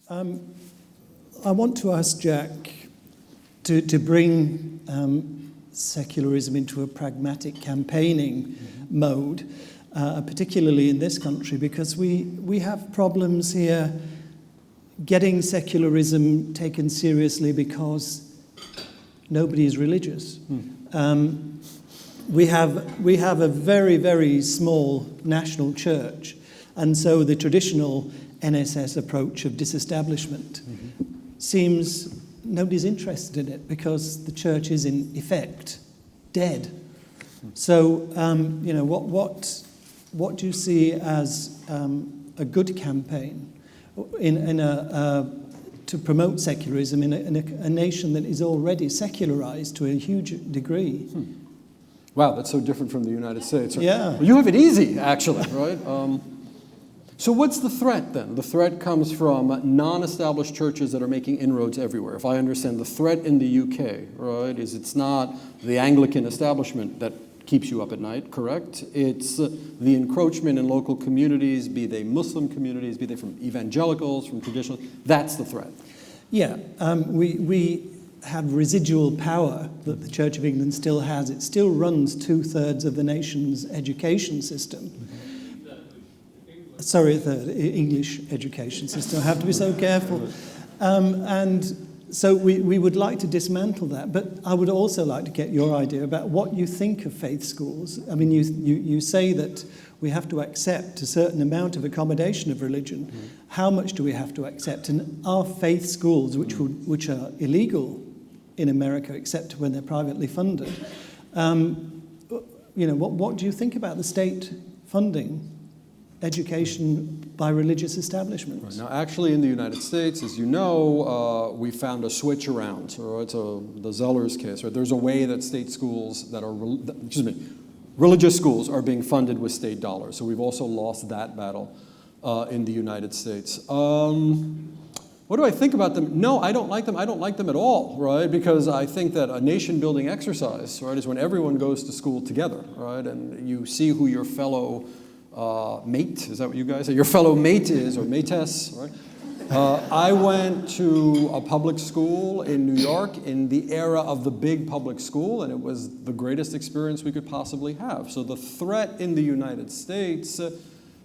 I want to ask Jack to bring secularism into a pragmatic campaigning mode, particularly in this country, because we have problems here getting secularism taken seriously because nobody is religious. We have a very, very small national church, and so the traditional NSS approach of disestablishment seems nobody's interested in it because the church is in effect dead. So, what do you see as a good campaign to promote secularism in a nation that is already secularized to a huge degree? Wow, that's so different from the United States. Yeah. Well, you have it easy, actually, right? So what's the threat, then? The threat comes from non-established churches that are making inroads everywhere. If I understand, the threat in the UK, right, is it's not the Anglican establishment that keeps you up at night, correct? It's the encroachment in local communities, be they Muslim communities, be they from evangelicals, from traditional. That's the threat. Yeah, we have residual power that the Church of England still has. It still runs 2/3 of the nation's education system. Sorry, the English education system. I have to be so careful. And so we would like to dismantle that. But I would also like to get your idea about what you think of faith schools. I mean, you say that we have to accept a certain amount of accommodation of religion. How much do we have to accept? And are faith schools, which are illegal in America, except when they're privately funded, what do you think about the state funding education by religious establishments? Right. Now, actually, in the United States, as you know, we found a switch around. Right? So the Zellers case, right? There's a way that state schools that are, religious schools are being funded with state dollars. So we've also lost that battle in the United States. What do I think about them? No, I don't like them. I don't like them at all, right? Because I think that a nation-building exercise, right, is when everyone goes to school together, right? And you see who your fellow mate, is that what you guys say? Your fellow mate is, or mates, right? I went to a public school in New York in the era of the big public school, and it was the greatest experience we could possibly have. So the threat in the United States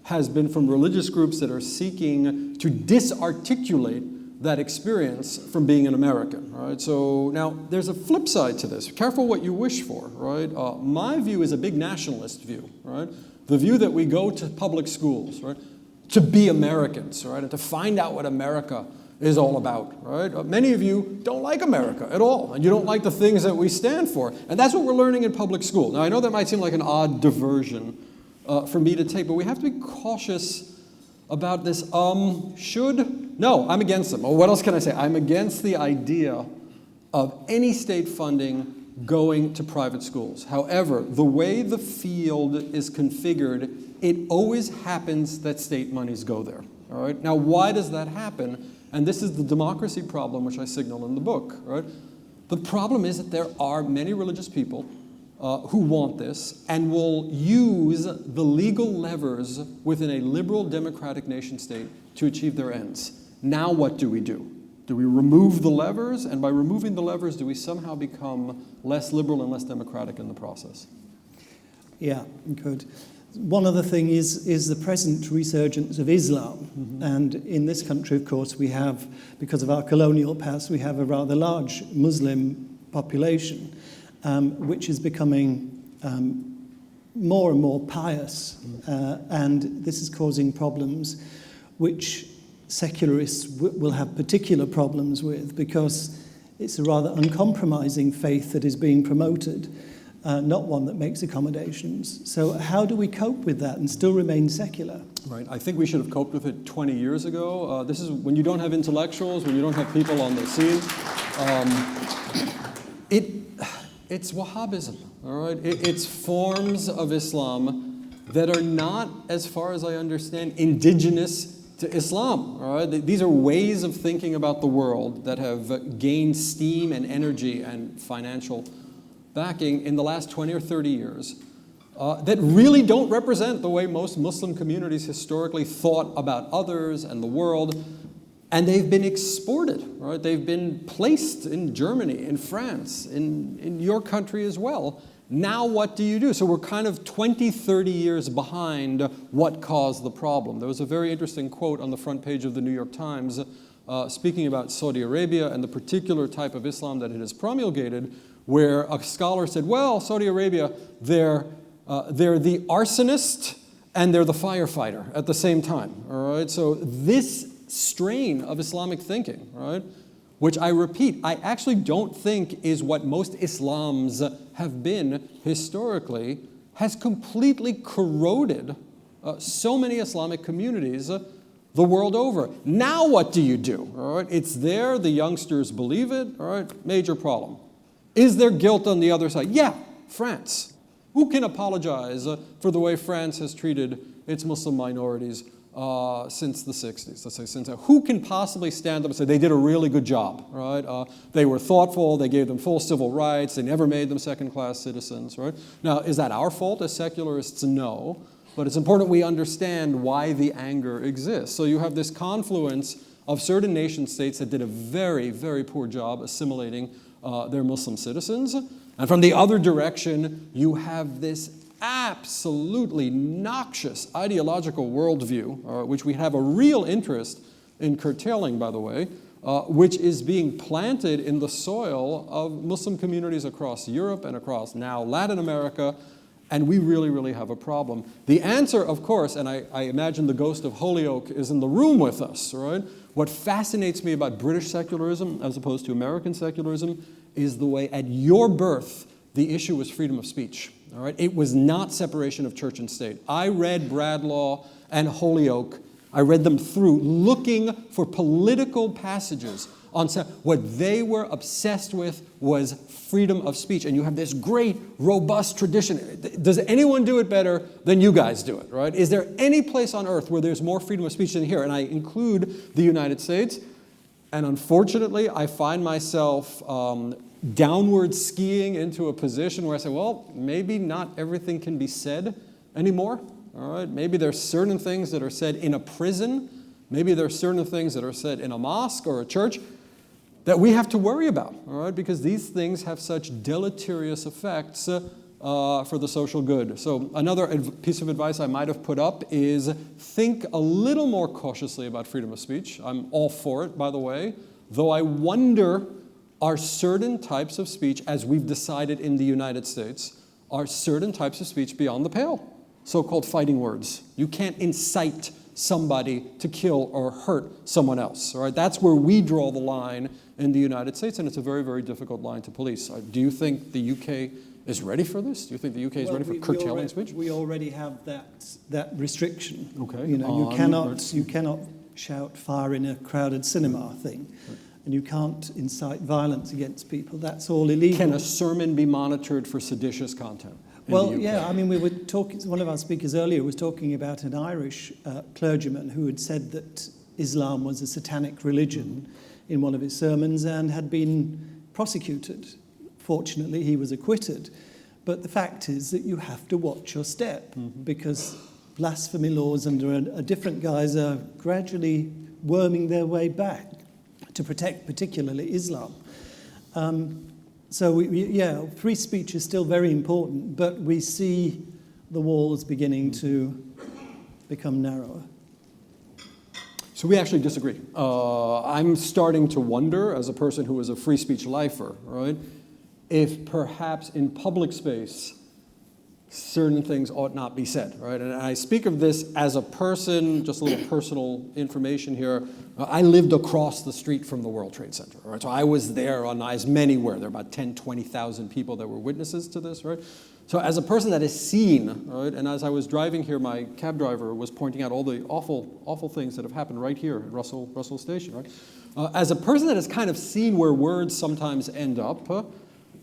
has been from religious groups that are seeking to disarticulate that experience from being an American, right? So now there's a flip side to this. Careful what you wish for, right? My view is a big nationalist view, right? The view that we go to public schools, right, to be Americans, right, and to find out what America is all about, right? Many of you don't like America at all, and you don't like the things that we stand for, and that's what we're learning in public school. Now, I know that might seem like an odd diversion for me to take, but we have to be cautious about this. No, I'm against them. Well, what else can I say? I'm against the idea of any state funding going to private schools. However, the way the field is configured, it always happens that state monies go there. All right? Now, why does that happen? And this is the democracy problem, which I signal in the book. Right? The problem is that there are many religious people who want this and will use the legal levers within a liberal democratic nation state to achieve their ends. Now what do? Do we remove the levers? And by removing the levers, do we somehow become less liberal and less democratic in the process? Yeah, good. One other thing is the present resurgence of Islam. And in this country, of course, we have, because of our colonial past, we have a rather large Muslim population, which is becoming more and more pious. And this is causing problems which secularists will have particular problems with, because it's a rather uncompromising faith that is being promoted, not one that makes accommodations. So how do we cope with that and still remain secular? Right. I think we should have coped with it 20 years ago. This is when you don't have intellectuals, when you don't have people on the scene. It's Wahhabism, all right? It's forms of Islam that are not, as far as I understand, indigenous to Islam, all right? These are ways of thinking about the world that have gained steam and energy and financial backing in the last 20 or 30 years that really don't represent the way most Muslim communities historically thought about others and the world. And they've been exported, right? They've been placed in Germany, in France, in your country as well. Now what do you do? So we're kind of 20, 30 years behind what caused the problem. There was a very interesting quote on the front page of the New York Times speaking about Saudi Arabia and the particular type of Islam that it has promulgated, where a scholar said, well, Saudi Arabia, they're the arsonist and they're the firefighter at the same time, all right? So this strain of Islamic thinking, right, which I repeat, I actually don't think is what most Islams have been historically, has completely corroded so many Islamic communities the world over. Now what do you do? All right, it's there, the youngsters believe it, all right, major problem. Is there guilt on the other side? Yeah, France. Who can apologize for the way France has treated its Muslim minorities since the 60s? Let's say since who can possibly stand up and say they did a really good job, right? They were thoughtful, they gave them full civil rights, they never made them second-class citizens, right? Now, is that our fault as secularists? No. But it's important we understand why the anger exists. So you have this confluence of certain nation states that did a very, very poor job assimilating their Muslim citizens. And from the other direction, you have this absolutely noxious ideological worldview, which we have a real interest in curtailing, by the way, which is being planted in the soil of Muslim communities across Europe and across now Latin America, and we really, really have a problem. The answer, of course, and I imagine the ghost of Holyoke is in the room with us, right? What fascinates me about British secularism as opposed to American secularism is the way at your birth the issue was freedom of speech. All right? It was not separation of church and state. I read Bradlaugh and Holyoke. I read them through looking for political passages on what they were obsessed with was freedom of speech. And you have this great, robust tradition. Does anyone do it better than you guys do it, right? Is there any place on earth where there's more freedom of speech than here? And I include the United States. And unfortunately, I find myself downward skiing into a position where I say, well, maybe not everything can be said anymore. All right, maybe there's certain things that are said in a prison. Maybe there's certain things that are said in a mosque or a church that we have to worry about, all right, because these things have such deleterious effects for the social good. So another piece of advice I might have put up is think a little more cautiously about freedom of speech. I'm all for it, by the way, though I wonder, are certain types of speech, as we've decided in the United States, are certain types of speech beyond the pale? So-called fighting words. You can't incite somebody to kill or hurt someone else. All right? That's where we draw the line in the United States, and it's a very, very difficult line to police. Do you think the UK is ready for this? Do you think the UK is ready for curtailing speech? We already have that restriction. Okay. You know, you cannot shout fire in a crowded cinema thing. Right. And you can't incite violence against people. That's all illegal. Can a sermon be monitored for seditious content? Well, yeah, I mean, we were talking, one of our speakers earlier was talking about an Irish clergyman who had said that Islam was a satanic religion in one of his sermons and had been prosecuted. Fortunately, he was acquitted. But the fact is that you have to watch your step because blasphemy laws under a different guise are gradually worming their way back to protect particularly Islam. So, free speech is still very important, but we see the walls beginning to become narrower. So we actually disagree. I'm starting to wonder, as a person who is a free speech lifer, right, if perhaps in public space certain things ought not be said, right? And I speak of this as a person, just a little personal information here. I lived across the street from the World Trade Center, right? So I was there on, as many were. There were about 10, 20,000 people that were witnesses to this, right? So as a person that has seen, right, and as I was driving here, my cab driver was pointing out all the awful, awful things that have happened right here at Russell Station, right? As a person that has kind of seen where words sometimes end up,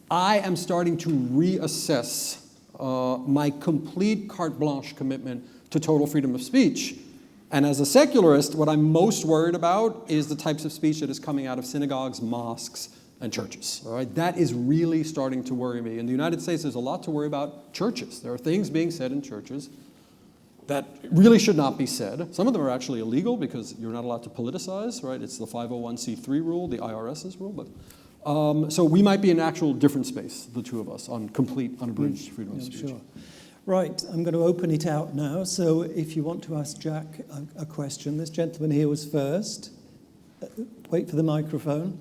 I am starting to reassess my complete carte blanche commitment to total freedom of speech. And as a secularist, what I'm most worried about is the types of speech that is coming out of synagogues, mosques, and churches. All right? That is really starting to worry me. In the United States, there's a lot to worry about churches. There are things being said in churches that really should not be said. Some of them are actually illegal because you're not allowed to politicize, right? It's the 501c3 rule, the IRS's rule. But so we might be in an actual different space, the two of us, on complete unabridged freedom of speech. Sure. Right, I'm going to open it out now. So if you want to ask Jack a question, this gentleman here was first. Wait for the microphone.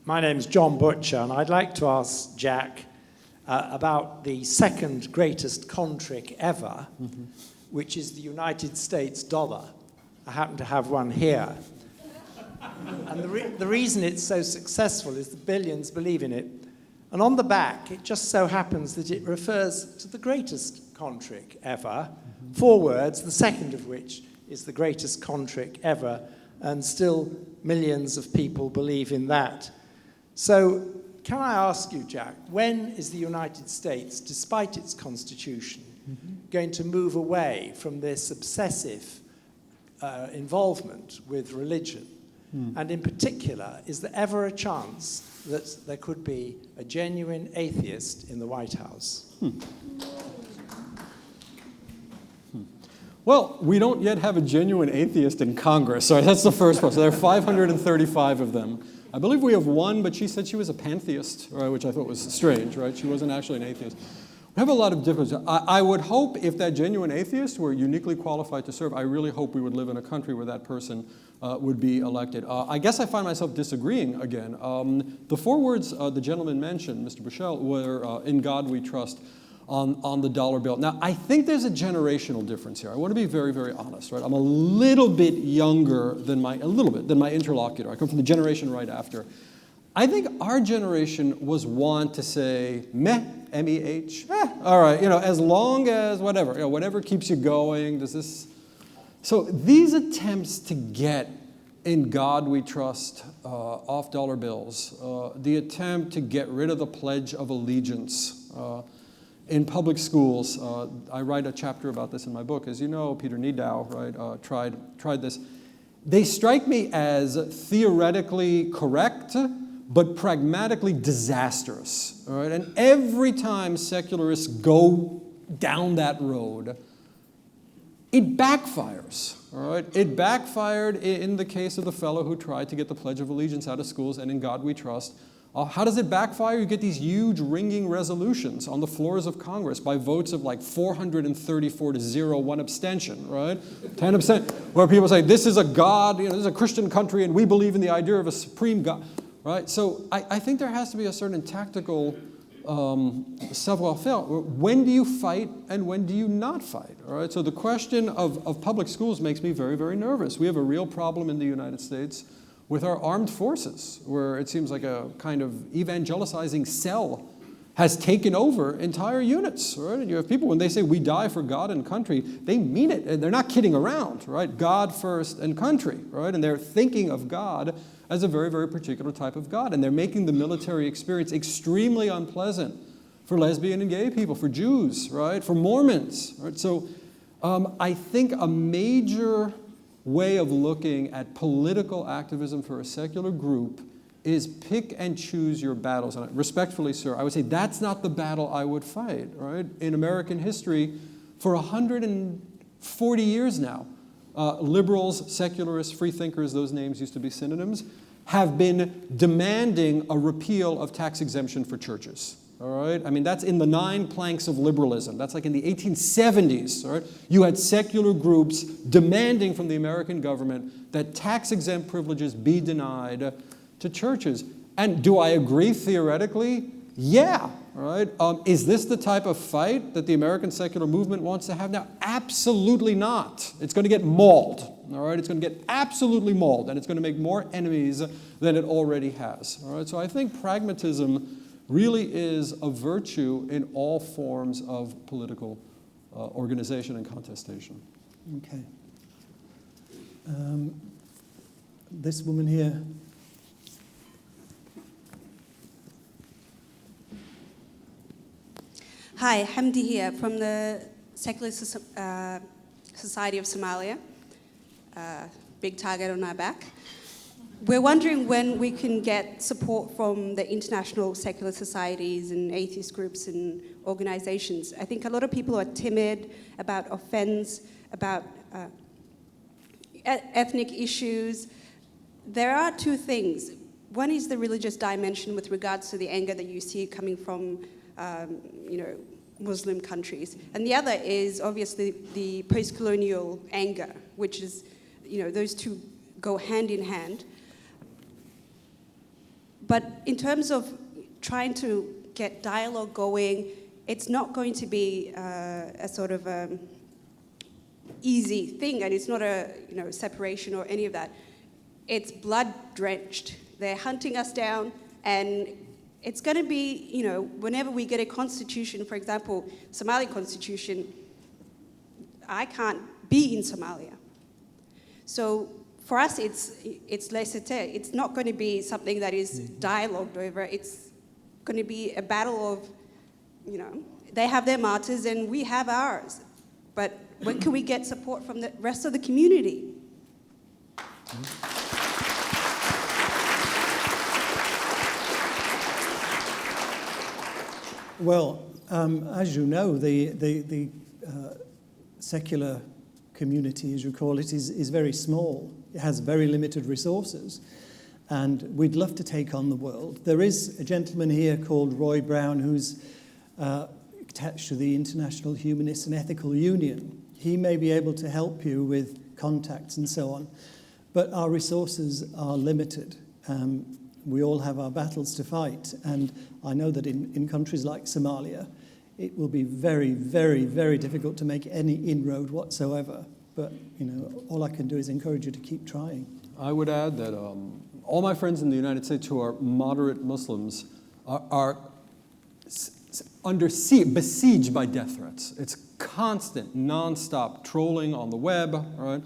My name's John Butcher, and I'd like to ask Jack about the second greatest contrick ever, which is the United States dollar. I happen to have one here. And the reason it's so successful is the billions believe in it. And on the back, it just so happens that it refers to the greatest contrick ever, 4 words, the second of which is the greatest contrick ever, and still millions of people believe in that. So, can I ask you, Jack, when is the United States, despite its constitution, going to move away from this obsessive involvement with religion? And in particular, is there ever a chance that there could be a genuine atheist in the White House? Well, we don't yet have a genuine atheist in Congress. So that's the first part. So there are 535 of them. I believe we have one, but she said she was a pantheist, right, which I thought was strange, right? She wasn't actually an atheist. We have a lot of differences. I would hope if that genuine atheist were uniquely qualified to serve, I really hope we would live in a country where that person would be elected. I guess I find myself disagreeing again. The 4 words the gentleman mentioned, Mr. Bushell, were "in God we trust" on the dollar bill. Now, I think there's a generational difference here. I want to be very, very honest, right? I'm a little bit younger than my interlocutor. I come from the generation right after. I think our generation was wont to say, meh, M-E-H, all right, as long as whatever, whatever keeps you going, does this... So these attempts to get "in God we trust" off dollar bills, the attempt to get rid of the Pledge of Allegiance in public schools, I write a chapter about this in my book. As you know, Peter Nidau, right, tried this. They strike me as theoretically correct, but pragmatically disastrous. All right? And every time secularists go down that road, it backfires. All right? It backfired in the case of the fellow who tried to get the Pledge of Allegiance out of schools and "in God we trust." How does it backfire? You get these huge ringing resolutions on the floors of Congress by votes of like 434 to 0, 1 abstention, right? 10%, where people say, this is a God, this is a Christian country, and we believe in the idea of a supreme God, right? So I think there has to be a certain tactical savoir-faire. When do you fight and when do you not fight, all right? So the question of public schools makes me very, very nervous. We have a real problem in the United States with our armed forces, where it seems like a kind of evangelicizing cell has taken over entire units, right? And you have people, when they say we die for God and country, they mean it, and they're not kidding around, right? God first and country, right? And they're thinking of God as a very, very particular type of God, and they're making the military experience extremely unpleasant for lesbian and gay people, for Jews, right? For Mormons, right? So I think a major way of looking at political activism for a secular group is pick and choose your battles. And respectfully, sir, I would say that's not the battle I would fight, right? In American history, for 140 years now, liberals, secularists, freethinkers, those names used to be synonyms, have been demanding a repeal of tax exemption for churches. All right? I mean, that's in the 9 planks of liberalism. That's like in the 1870s. All right? You had secular groups demanding from the American government that tax-exempt privileges be denied to churches. And do I agree theoretically? Yeah. All right? Is this the type of fight that the American secular movement wants to have now? Absolutely not. It's going to get mauled. All right? It's going to get absolutely mauled, and it's going to make more enemies than it already has. All right? So I think pragmatism really is a virtue in all forms of political organization and contestation. Okay. This woman here. Hi, Hamdi here from the Secular Society of Somalia. Big target on our back. we're wondering when we can get support from the international secular societies and atheist groups and organizations. I think a lot of people are timid about offense, about ethnic issues. There are two things. One is the religious dimension with regards to the anger that you see coming from, Muslim countries. And the other is obviously the post-colonial anger, which is, those two go hand in hand. But in terms of trying to get dialogue going, it's not going to be a sort of easy thing, and it's not a separation or any of that. It's blood-drenched. They're hunting us down, and it's going to be, whenever we get a constitution, for example, Somali constitution, I can't be in Somalia. So for us, it's laissez-faire. It's not going to be something that is dialogued over. It's going to be a battle of, they have their martyrs and we have ours. But when can we get support from the rest of the community? Well, as you know, the secular community, as you call it, is very small. It has very limited resources, and we'd love to take on the world. There is a gentleman here called Roy Brown who's attached to the International Humanist and Ethical Union. He may be able to help you with contacts and so on, but our resources are limited. We all have our battles to fight, and I know that in countries like Somalia, it will be very, very, very difficult to make any inroad whatsoever. But, all I can do is encourage you to keep trying. I would add that all my friends in the United States who are moderate Muslims are besieged by death threats. It's constant, nonstop trolling on the web, right?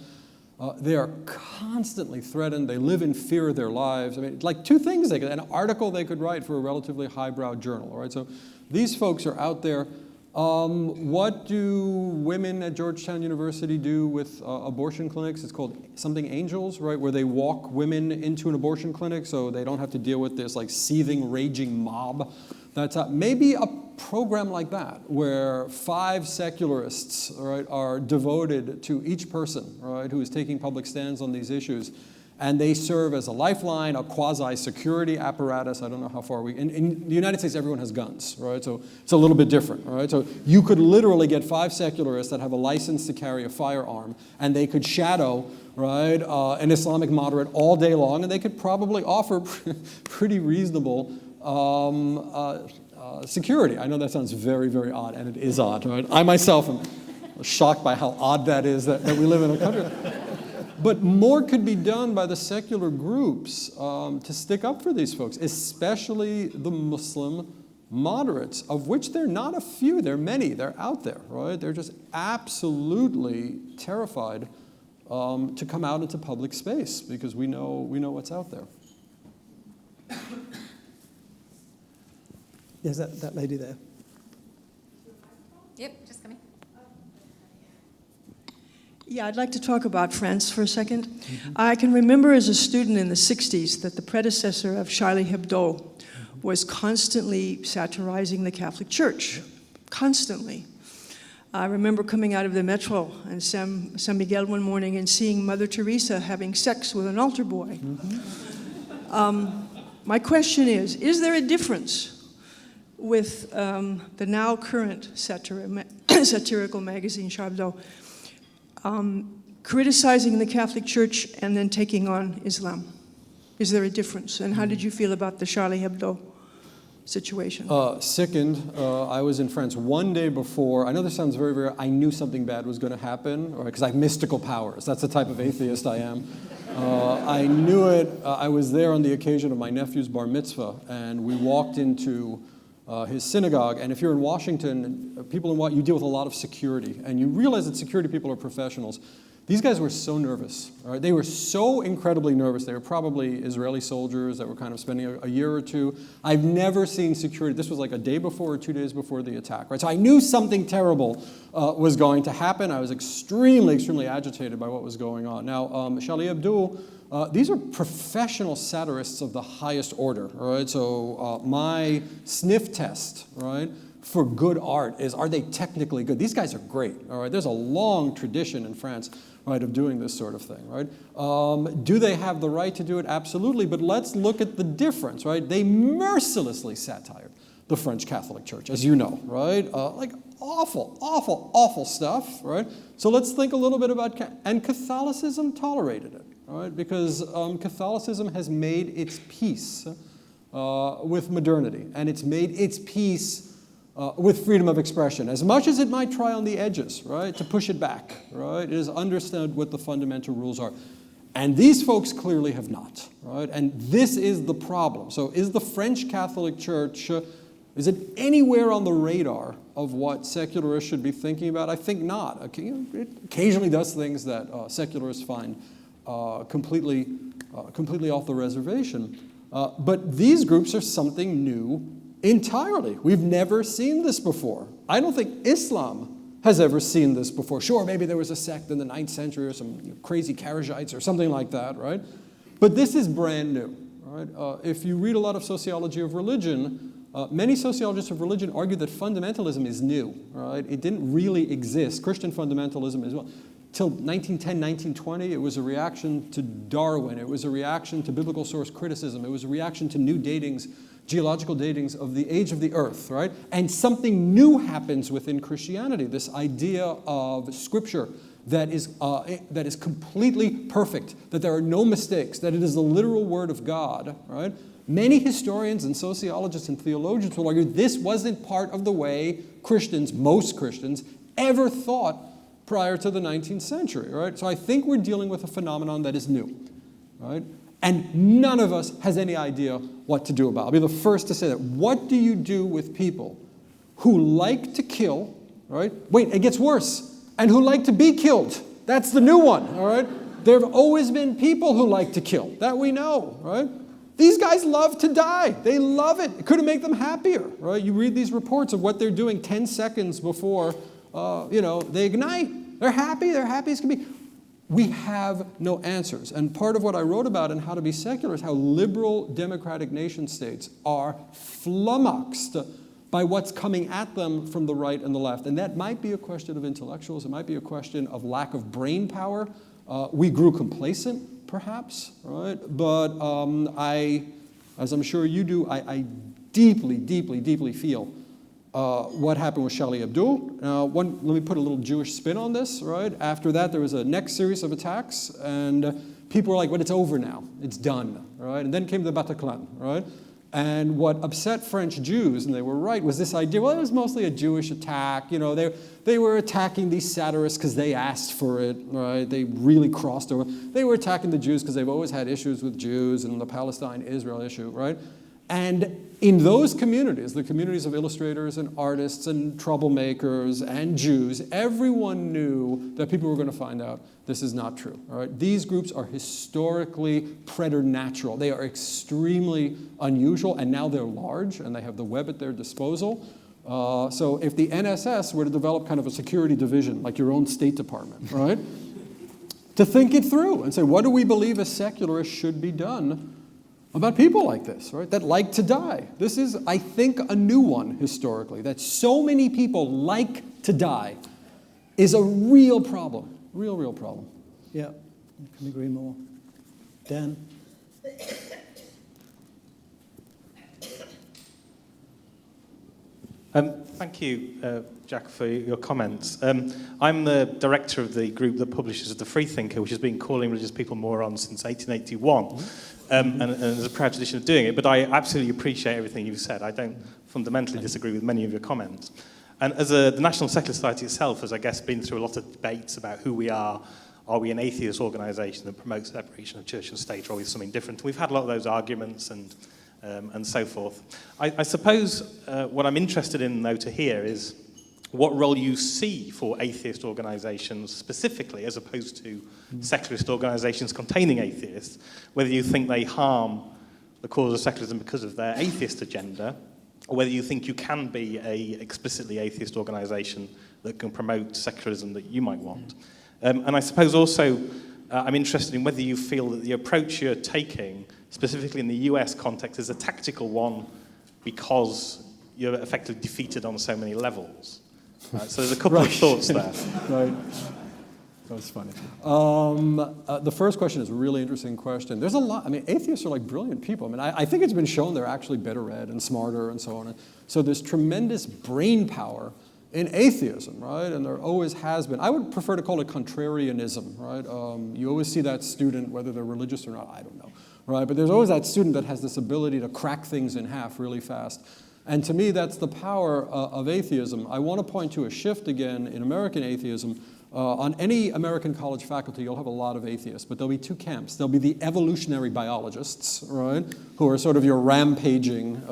They are constantly threatened. They live in fear of their lives. I mean, like two things. An article they could write for a relatively highbrow journal, all right? So these folks are out there. What do women at Georgetown University do with abortion clinics? It's called something Angels, right? Where they walk women into an abortion clinic so they don't have to deal with this like seething, raging mob. That's maybe a program like that, where 5 secularists, right, are devoted to each person, right, who is taking public stands on these issues, and they serve as a lifeline, a quasi-security apparatus. I don't know how far in the United States, everyone has guns, right? So it's a little bit different, right? So you could literally get 5 secularists that have a license to carry a firearm, and they could shadow, right, an Islamic moderate all day long, and they could probably offer pretty reasonable security. I know that sounds very, very odd, and it is odd, right? I myself am shocked by how odd that is that we live in a country. But more could be done by the secular groups to stick up for these folks, especially the Muslim moderates, of which there are not a few, there are many, they're out there, right? They're just absolutely terrified to come out into public space because we know what's out there. Yes, that lady there. Yep, just coming. Yeah, I'd like to talk about France for a second. Mm-hmm. I can remember as a student in the 60s that the predecessor of Charlie Hebdo was constantly satirizing the Catholic Church, constantly. I remember coming out of the metro in San Miguel one morning and seeing Mother Teresa having sex with an altar boy. Mm-hmm. My question is there a difference with the now current satirical magazine, Charlie Hebdo, criticizing the Catholic Church and then taking on Islam? Is there a difference? And how did you feel about the Charlie Hebdo situation? Sickened. I was in France one day before. I know this sounds very, very, I knew something bad was going to happen, because I have mystical powers. That's the type of atheist I am. I knew it. I was there on the occasion of my nephew's bar mitzvah, and we walked into his synagogue, and if you're in Washington, you deal with a lot of security, and you realize that security people are professionals. These guys were so nervous. All right? They were so incredibly nervous. They were probably Israeli soldiers that were kind of spending a year or two. I've never seen security. This was like a day before or 2 days before the attack. Right? So I knew something terrible was going to happen. I was extremely, extremely agitated by what was going on. Now, Charlie Hebdo these are professional satirists of the highest order, all right? So my sniff test, right, for good art is, are they technically good? These guys are great, all right? There's a long tradition in France, right, of doing this sort of thing, right? Do they have the right to do it? Absolutely, but let's look at the difference, right? They mercilessly satired the French Catholic Church, as you know, right? Like awful, awful, awful stuff, right? So let's think a little bit about, and Catholicism tolerated it, right? Because Catholicism has made its peace with modernity, and it's made its peace with freedom of expression. As much as it might try on the edges, right, to push it back, right, it has understood what the fundamental rules are. And these folks clearly have not, right? And this is the problem. So is the French Catholic Church, is it anywhere on the radar of what secularists should be thinking about? I think not. It occasionally does things that secularists find completely off the reservation. But these groups are something new entirely. We've never seen this before. I don't think Islam has ever seen this before. Sure, maybe there was a sect in the 9th century or some crazy Kharijites or something like that, right? But this is brand new, right? If you read a lot of sociology of religion, many sociologists of religion argue that fundamentalism is new, right? It didn't really exist. Christian fundamentalism as well. Till 1910, 1920, it was a reaction to Darwin. It was a reaction to biblical source criticism. It was a reaction to new datings, geological datings of the age of the earth, right? And something new happens within Christianity, this idea of scripture that is completely perfect, that there are no mistakes, that it is the literal word of God, right? Many historians and sociologists and theologians will argue this wasn't part of the way Christians, most Christians, ever thought prior to the 19th century, right? So I think we're dealing with a phenomenon that is new, right? And none of us has any idea what to do about it. I'll be the first to say that. What do you do with people who like to kill, right? Wait, it gets worse. And who like to be killed. That's the new one, all right? There have always been people who like to kill. That we know, right? These guys love to die. They love it. It couldn't make them happier, right? You read these reports of what they're doing 10 seconds before, they ignite. They're happy as can be. We have no answers. And part of what I wrote about in How to Be Secular is how liberal democratic nation states are flummoxed by what's coming at them from the right and the left. And that might be a question of intellectuals. It might be a question of lack of brain power. We grew complacent, perhaps, right? But as I'm sure you do, I deeply, deeply, deeply feel what happened with Charlie Hebdo. Let me put a little Jewish spin on this, right? After that, there was a next series of attacks, and people were like, well, it's over now. It's done, right? And then came the Bataclan, right? And what upset French Jews, and they were right, was this idea, well, it was mostly a Jewish attack. They were attacking these satirists because they asked for it, right? They really crossed over. They were attacking the Jews because they've always had issues with Jews and the Palestine-Israel issue, right? And in those communities, the communities of illustrators and artists and troublemakers and Jews, everyone knew that people were going to find out this is not true. All right? These groups are historically preternatural. They are extremely unusual, and now they're large, and they have the web at their disposal. So if the NSS were to develop kind of a security division, like your own State Department, right, to think it through and say, what do we believe as secularists should be done about people like this, right, that like to die? This is, I think, a new one historically, that so many people like to die is a real problem, real problem. Yeah, I can agree more. Dan? Thank you, Jack, for your comments. I'm the director of the group that publishes The Freethinker, which has been calling religious people morons since 1881. And there's a proud tradition of doing it, but I absolutely appreciate everything you've said. I don't fundamentally disagree with many of your comments. And as the National Secular Society itself has, I guess, been through a lot of debates about who we are. Are we an atheist organisation that promotes separation of church and state, or are we something different? We've had a lot of those arguments and so forth. I suppose what I'm interested in, though, to hear is what role you see for atheist organisations specifically, as opposed to secularist organisations containing atheists, whether you think they harm the cause of secularism because of their atheist agenda, or whether you think you can be an explicitly atheist organisation that can promote secularism that you might want. And I suppose also, I'm interested in whether you feel that the approach you're taking, specifically in the US context, is a tactical one because you're effectively defeated on so many levels. So there's a couple of thoughts there. Right. That's funny. The first question is a really interesting question. There's a lot. I mean, atheists are like brilliant people. I mean, I think it's been shown they're actually better read and smarter and so on. So there's tremendous brain power in atheism, right? And there always has been. I would prefer to call it contrarianism, right? You always see that student, whether they're religious or not, I don't know, right? But there's always that student that has this ability to crack things in half really fast. And to me, that's the power of atheism. I want to point to a shift again in American atheism. On any American college faculty, you'll have a lot of atheists, but there'll be two camps. There'll be the evolutionary biologists, right, who are sort of your rampaging,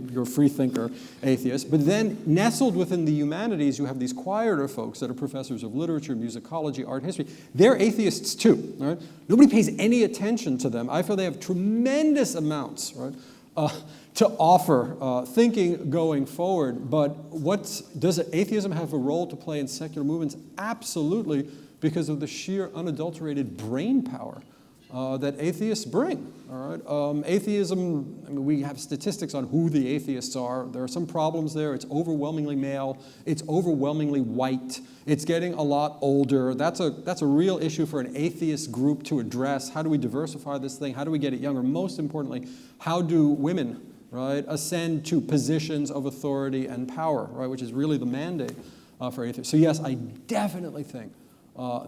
your freethinker atheists. But then nestled within the humanities, you have these quieter folks that are professors of literature, musicology, art history. They're atheists too, right? Nobody pays any attention to them. I feel they have tremendous amounts, right, to offer thinking going forward. But does atheism have a role to play in secular movements? Absolutely, because of the sheer unadulterated brain power that atheists bring. All right, atheism. I mean, we have statistics on who the atheists are. There are some problems there. It's overwhelmingly male. It's overwhelmingly white. It's getting a lot older. That's a real issue for an atheist group to address. How do we diversify this thing? How do we get it younger? Most importantly, how do women, right, ascend to positions of authority and power, right, which is really the mandate for atheists. So yes, I definitely think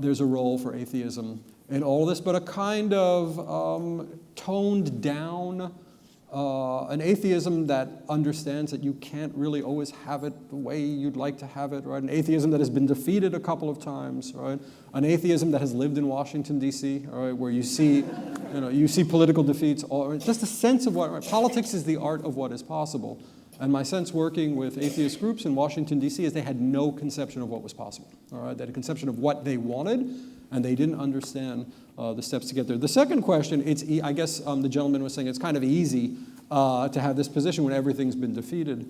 there's a role for atheism in all this, but a kind of toned down, an atheism that understands that you can't really always have it the way you'd like to have it, right? An atheism that has been defeated a couple of times, right? An atheism that has lived in Washington, D.C., right, where you see political defeats, just a sense of what, right? Politics is the art of what is possible. And my sense working with atheist groups in Washington, D.C. is they had no conception of what was possible, all right? They had a conception of what they wanted, and they didn't understand the steps to get there. The second question, I guess the gentleman was saying it's kind of easy to have this position when everything's been defeated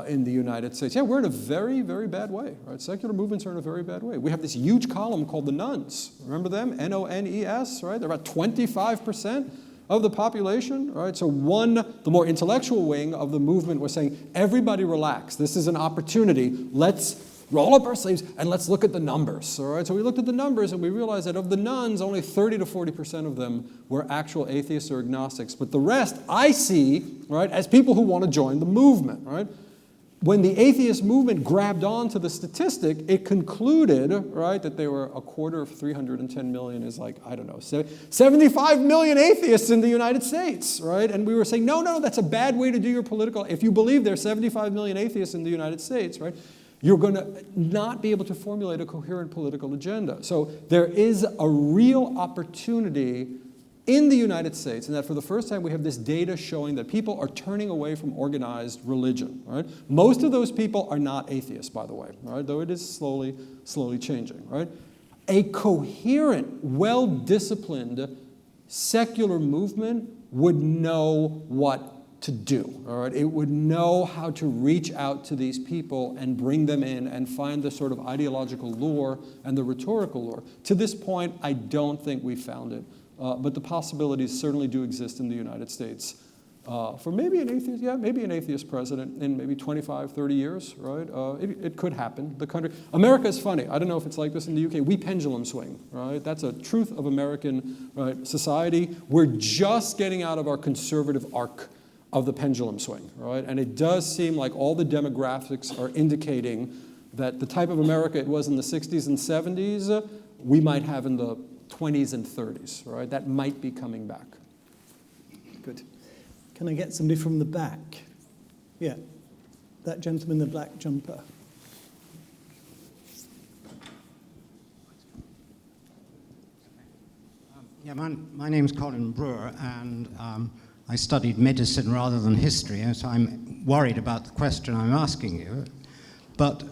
in the United States. Yeah, we're in a very, very bad way, right? Secular movements are in a very bad way. We have this huge column called the Nones. Remember them? N-O-N-E-S, right? They're about 25% of the population, right? So the more intellectual wing of the movement was saying, everybody relax. This is an opportunity. Let's roll up our sleeves and let's look at the numbers, all right? So we looked at the numbers and we realized that of the Nones, only 30 to 40% of them were actual atheists or agnostics. But the rest I see, right, as people who want to join the movement, right? When the atheist movement grabbed onto the statistic, it concluded, right, that there were a quarter of 310 million is like, I don't know, 75 million atheists in the United States, right? And we were saying, no, that's a bad way to do your political. If you believe there's 75 million atheists in the United States, right, you're going to not be able to formulate a coherent political agenda. So there is a real opportunity in the United States, and that for the first time we have this data showing that people are turning away from organized religion. Right? Most of those people are not atheists, by the way, right? Though it is slowly changing. Right? A coherent, well-disciplined secular movement would know what to do. All right? It would know how to reach out to these people and bring them in and find the sort of ideological lure and the rhetorical lure. To this point, I don't think we've found it. But the possibilities certainly do exist in the United States for maybe an atheist president in maybe 25, 30 years, right? It could happen. America is funny. I don't know if it's like this in the UK. We pendulum swing, right? That's a truth of American society. We're just getting out of our conservative arc of the pendulum swing, right? And it does seem like all the demographics are indicating that the type of America it was in the 60s and 70s, we might have in the 20s and 30s, right? That might be coming back. Good. Can I get somebody from the back? Yeah, that gentleman in the black jumper. Yeah, my name's Colin Brewer, and I studied medicine rather than history, and so I'm worried about the question I'm asking you. But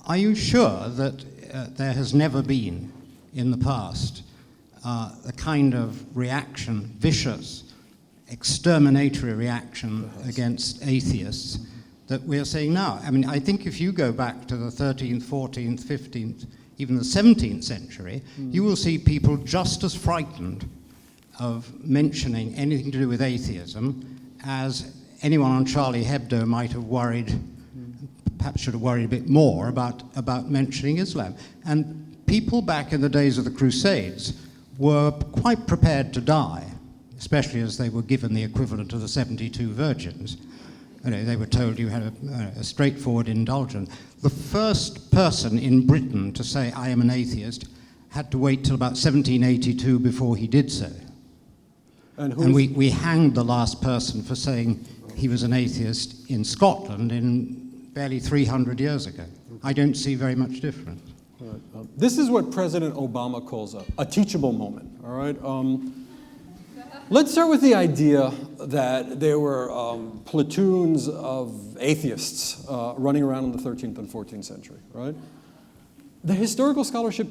are you sure that there has never been, in the past, a kind of reaction, vicious, exterminatory reaction against atheists that we're seeing now? I mean, I think if you go back to the 13th, 14th, 15th, even the 17th century, you will see people just as frightened of mentioning anything to do with atheism as anyone on Charlie Hebdo might have worried, perhaps should have worried a bit more about mentioning Islam. And people back in the days of the Crusades were quite prepared to die, especially as they were given the equivalent of the 72 virgins. You know, they were told you had a straightforward indulgence. The first person in Britain to say, I am an atheist, had to wait till about 1782 before he did so. And we hanged the last person for saying he was an atheist in Scotland in barely 300 years ago. I don't see very much difference. Right. This is what President Obama calls a teachable moment, all right? Let's start with the idea that there were platoons of atheists running around in the 13th and 14th century, right? The historical scholarship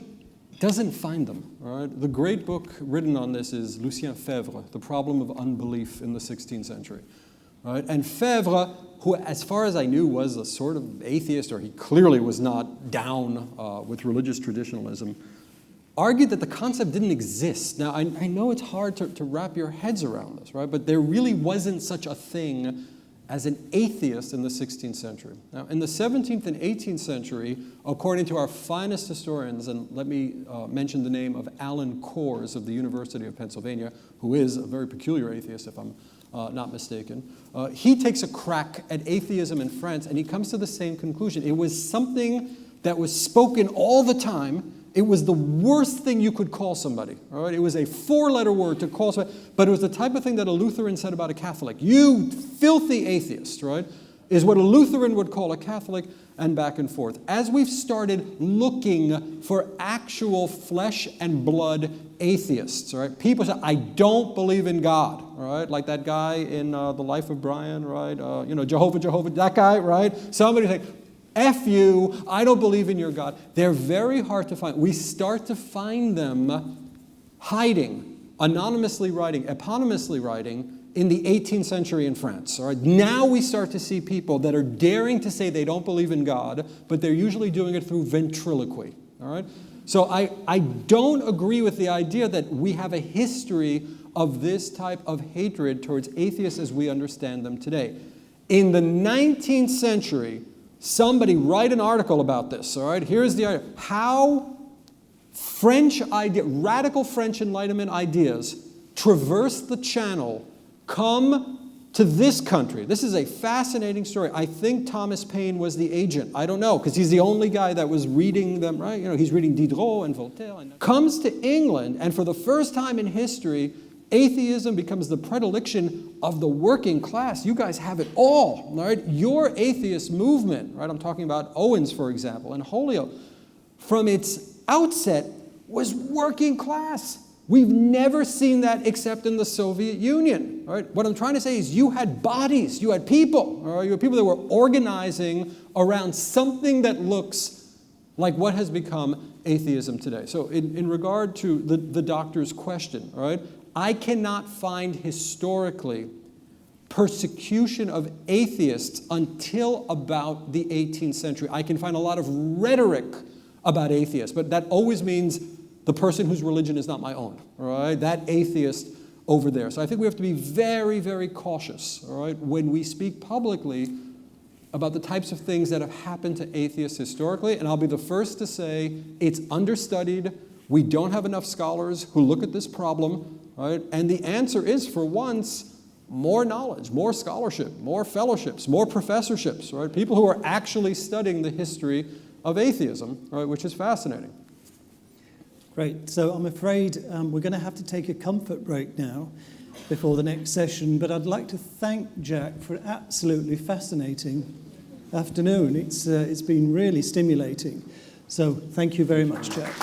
doesn't find them, all right? The great book written on this is Lucien Febvre, The Problem of Unbelief in the 16th Century, right? And Febvre, who, as far as I knew, was a sort of atheist, or he clearly was not down with religious traditionalism, argued that the concept didn't exist. Now, I know it's hard to wrap your heads around this, right? But there really wasn't such a thing as an atheist in the 16th century. Now, in the 17th and 18th century, according to our finest historians, and let me mention the name of Alan Kors of the University of Pennsylvania, who is a very peculiar atheist, if I'm not mistaken, he takes a crack at atheism in France, and he comes to the same conclusion. It was something that was spoken all the time. It was the worst thing you could call somebody, all right? It was a four-letter word to call somebody, but it was the type of thing that a Lutheran said about a Catholic. You filthy atheist, right, is what a Lutheran would call a Catholic, and back and forth. As we've started looking for actual flesh and blood atheists, all right, people say, I don't believe in God, all right, like that guy in The Life of Brian, right, Jehovah, that guy, right? Somebody say, F you, I don't believe in your God. They're very hard to find. We start to find them hiding, anonymously writing, eponymously writing in the 18th century in France. All right? Now we start to see people that are daring to say they don't believe in God, but they're usually doing it through ventriloquy. All right? So I don't agree with the idea that we have a history of this type of hatred towards atheists as we understand them today. In the 19th century, somebody write an article about this, all right? Here's the idea. How radical French Enlightenment ideas traverse the channel, come to this country. This is a fascinating story. I think Thomas Paine was the agent. I don't know, because he's the only guy that was reading them, right? You know, he's reading Diderot and Voltaire. Comes to England, and for the first time in history, atheism becomes the predilection of the working class. You guys have it all, right? Your atheist movement, right? I'm talking about Owens, for example, and Holyoake, from its outset was working class. We've never seen that except in the Soviet Union, right? What I'm trying to say is you had bodies, you had people, right? You had people that were organizing around something that looks like what has become atheism today. So in regard to the doctor's question, right? I cannot find historically persecution of atheists until about the 18th century. I can find a lot of rhetoric about atheists, but that always means the person whose religion is not my own, all right? That atheist over there. So I think we have to be very, very cautious, all right, when we speak publicly about the types of things that have happened to atheists historically, and I'll be the first to say it's understudied. We don't have enough scholars who look at this problem. Right? And the answer is, for once, more knowledge, more scholarship, more fellowships, more professorships, right? People who are actually studying the history of atheism, right? Which is fascinating. Great. So I'm afraid we're going to have to take a comfort break now before the next session, but I'd like to thank Jack for an absolutely fascinating afternoon. It's been really stimulating. So thank you very much, Jack.